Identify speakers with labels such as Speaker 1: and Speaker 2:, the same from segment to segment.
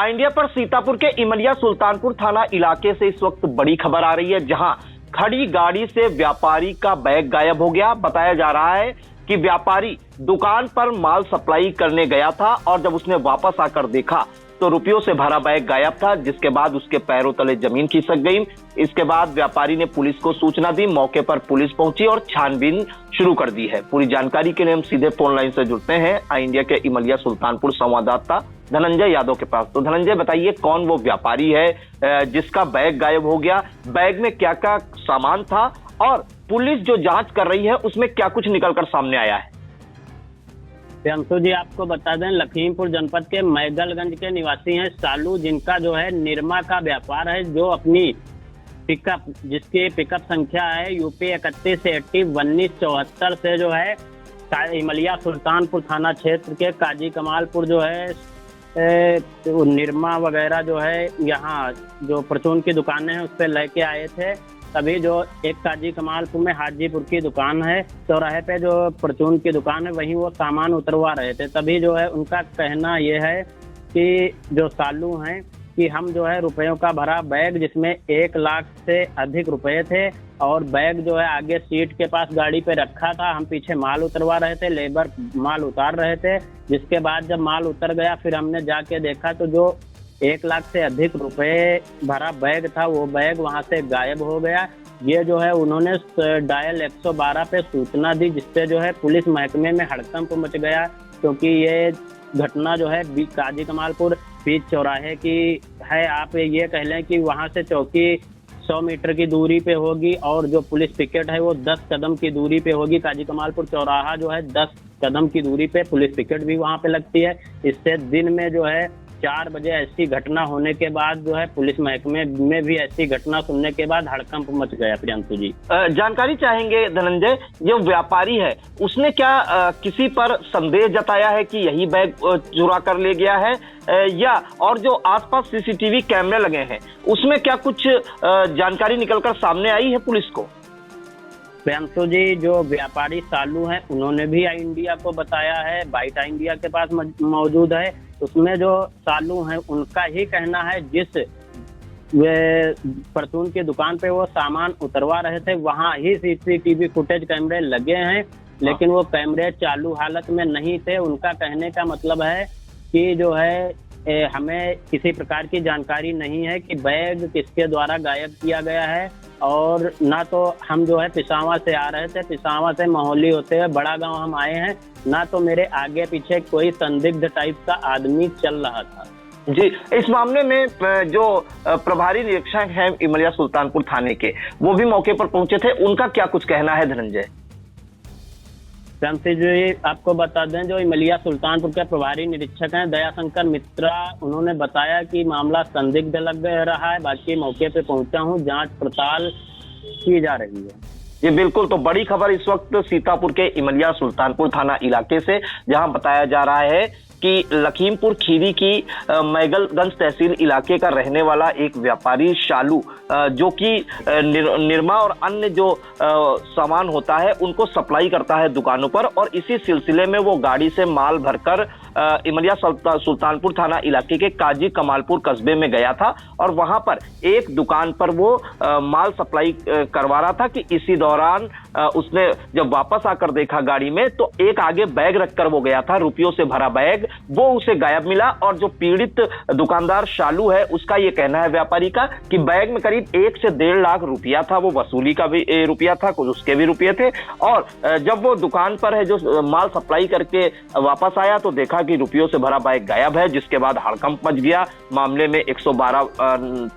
Speaker 1: India पर सीतापुर के इमलिया सुल्तानपुर थाना इलाके से इस वक्त बड़ी खबर आ रही है, जहां खड़ी गाड़ी से व्यापारी का बैग गायब हो गया। बताया जा रहा है कि व्यापारी दुकान पर माल सप्लाई करने गया था और जब उसने वापस आकर देखा तो रुपयों से भरा बैग गायब था, जिसके बाद उसके पैरों तले जमीन खिसक गई। इसके बाद व्यापारी ने पुलिस को सूचना दी, मौके पर पुलिस पहुंची और छानबीन शुरू कर दी है। पूरी जानकारी के लिए हम सीधे फोन लाइन से जुड़ते हैं आई इंडिया के इमलिया सुल्तानपुर संवाददाता धनंजय यादव के पास। तो धनंजय, बताइए कौन वो व्यापारी है जिसका बैग गायब हो गया, बैग में क्या क्या सामान था और पुलिस जो जांच कर रही है उसमें क्या कुछ निकलकर सामने आया है?
Speaker 2: प्रियंशु जी, आपको बता दें, लखीमपुर जनपद के मैगलगंज के निवासी हैं सालू, जिनका जो है निरमा का व्यापार है, जो अपनी पिकअप, जिसकी पिकअप संख्या है यूपी 31 से 1974 से जो है इमलिया सुल्तानपुर थाना क्षेत्र के काजी कमालपुर जो है निरमा वगैरह जो है यहाँ जो परचून की दुकानें हैं उस पर लेके आए थे। तभी जो एक काजी कमालपुर में हाजीपुर की दुकान है, चौराहे पे जो परचून की दुकान है, वहीं वो सामान उतरवा रहे थे। तभी जो है उनका कहना ये है कि जो सालू हैं कि हम जो है रुपयों का भरा बैग, जिसमें 1 लाख से अधिक रुपए थे, और बैग जो है आगे सीट के पास गाड़ी पे रखा था, हम पीछे माल उतरवा रहे थे, लेबर माल उतार रहे थे। जिसके बाद जब माल उतर गया फिर हमने जाके देखा तो जो 1 लाख से अधिक रुपए भरा बैग था वो बैग वहां से गायब हो गया। ये जो है उन्होंने डायल 112 पे सूचना दी, जिससे जो है पुलिस महकमे में हड़कंप मच गया, क्योंकि ये घटना जो है काजी कमालपुर बीच चौराहे की है। आप ये कह लें कि वहां से चौकी 100 मीटर की दूरी पे होगी और जो पुलिस पिकेट है वो 10 कदम की दूरी पे होगी। काजी कमालपुर चौराहा जो है 10 कदम की दूरी पे पुलिस पिकेट भी वहां पे लगती है। इससे दिन में जो है 4 बजे ऐसी घटना होने के बाद जो है पुलिस महकमे में भी ऐसी घटना सुनने के बाद हड़कंप मच गया। प्रियंशु जी,
Speaker 1: जानकारी चाहेंगे धनंजय, जो व्यापारी है उसने क्या किसी पर संदेह जताया है कि यही बैग चुरा कर ले गया है, या और जो आसपास सीसीटीवी कैमरे लगे हैं उसमें क्या कुछ जानकारी निकलकर सामने आई है पुलिस को?
Speaker 2: प्रियंशु जी, जो व्यापारी सालू हैं उन्होंने भी आई इंडिया को बताया है, बाइट आई इंडिया के पास मौजूद है। उसमें जो सालू हैं उनका ही कहना है, जिस वे परचून की दुकान पे वो सामान उतरवा रहे थे वहां ही सीसीटीवी फुटेज कैमरे लगे हैं, लेकिन वो कैमरे चालू हालत में नहीं थे। उनका कहने का मतलब है कि जो है हमें किसी प्रकार की जानकारी नहीं है कि बैग किसके द्वारा गायब किया गया है, और ना तो हम जो है पिसावा से आ रहे थे, पिसावा से मोहाली होते हुए बड़ा गांव हम आए हैं, ना तो मेरे आगे पीछे कोई संदिग्ध टाइप का आदमी चल रहा था।
Speaker 1: जी, इस मामले में जो प्रभारी निरीक्षक हैं इमलिया सुल्तानपुर थाने के, वो भी मौके पर पहुंचे थे, उनका क्या कुछ कहना है धनंजय?
Speaker 2: जी, आपको बता दें, जो इमलिया सुल्तानपुर के प्रभारी निरीक्षक हैं दयाशंकर मित्रा, उन्होंने बताया कि मामला संदिग्ध लग रहा है, बाकी मौके पे पहुंचा हूं, जांच पड़ताल की जा रही है।
Speaker 1: ये बिल्कुल, तो बड़ी खबर इस वक्त सीतापुर के इमलिया सुल्तानपुर थाना इलाके से, जहां बताया जा रहा है कि लखीमपुर खीरी की मैगलगंज तहसील इलाके का रहने वाला एक व्यापारी शालू, जो कि निरमा और अन्य जो सामान होता है उनको सप्लाई करता है दुकानों पर, और इसी सिलसिले में वो गाड़ी से माल भरकर इमलिया सुल्तानपुर थाना इलाके के काजी कमालपुर कस्बे में गया था, और वहां पर एक दुकान पर वो माल सप्लाई करवा रहा था कि इसी दौरान उसने जब वापस आकर देखा गाड़ी में तो एक आगे बैग रखकर वो गया था, रुपयों से भरा बैग, वो उसे गायब मिला। और जो पीड़ित दुकानदार शालू है उसका ये कहना है व्यापारी का कि बैग में करीब 1 से 1.5 लाख रुपया था, वो वसूली का भी रुपया था, कुछ उसके भी रुपये थे। और जब वो दुकान पर है जो माल सप्लाई करके वापस आया तो देखा कि रुपयों से भरा बैग गायब है, जिसके बाद हड़कंप मच गया। मामले में 112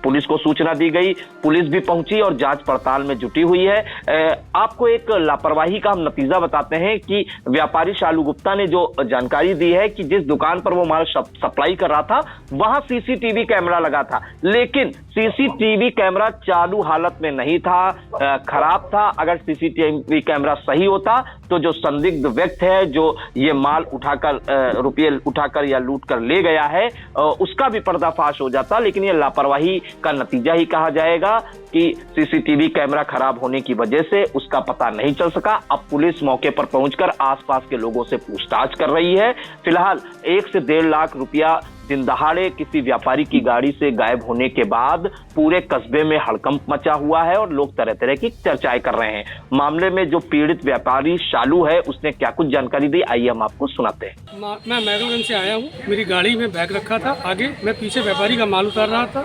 Speaker 1: पुलिस को सूचना दी गई, पुलिस भी पहुंची और जांच पड़ताल में जुटी हुई है। आपको एक लापरवाही का हम नतीजा बताते हैं कि व्यापारी शालू गुप्ता ने जो जानकारी दी है कि जिस दुकान पर वो माल सप्लाई कर रहा था वहां सीसीटीवी कैमरा लगा था, लेकिन सीसीटीवी कैमरा चालू हालत में नहीं था, खराब था। अगर सीसीटीवी कैमरा सही होता तो जो संदिग्ध व्यक्ति है जो ये माल उठाकर रुपये उठाकर या लूट कर ले गया है उसका भी पर्दाफाश हो जाता, लेकिन ये लापरवाही का नतीजा ही कहा जाएगा कि सीसीटीवी कैमरा खराब होने की वजह से उसका पता नहीं चल सका। अब पुलिस मौके पर पहुंचकर आसपास के लोगों से पूछताछ कर रही है। फिलहाल 1 से 1.5 लाख रुपया दिन दहाड़े किसी व्यापारी की गाड़ी से गायब होने के बाद पूरे कस्बे में हड़कंप मचा हुआ है और लोग तरह तरह की चर्चाएं कर रहे हैं। मामले में जो पीड़ित व्यापारी शालू है उसने क्या कुछ जानकारी दी, आइए हम आपको सुनाते हैं।
Speaker 3: मैं मैगलगंज से आया हूँ। मेरी गाड़ी में बैग रखा था आगे, मैं पीछे व्यापारी का माल उतार रहा था।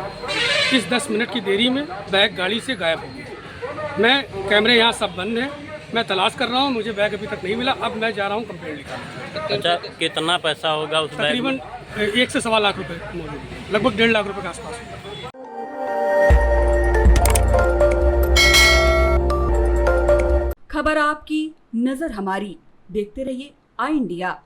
Speaker 3: इस 10 मिनट की देरी में बैग गाड़ी से गायब हो गया। मैं कैमरे यहाँ सब बंद हैं, मैं तलाश कर रहा हूँ, मुझे बैग अभी तक नहीं मिला। अब मैं जा रहा हूँ कंप्लेंट लिखाने।
Speaker 4: अच्छा, कितना पैसा होगा उस बैग में?
Speaker 3: तकरीबन 1 से सवा लाख रुपए मौजूद है, लगभग 1.5 लाख रुपए के आसपास।
Speaker 5: खबर आपकी, नजर हमारी। देखते रहिए आई इंडिया।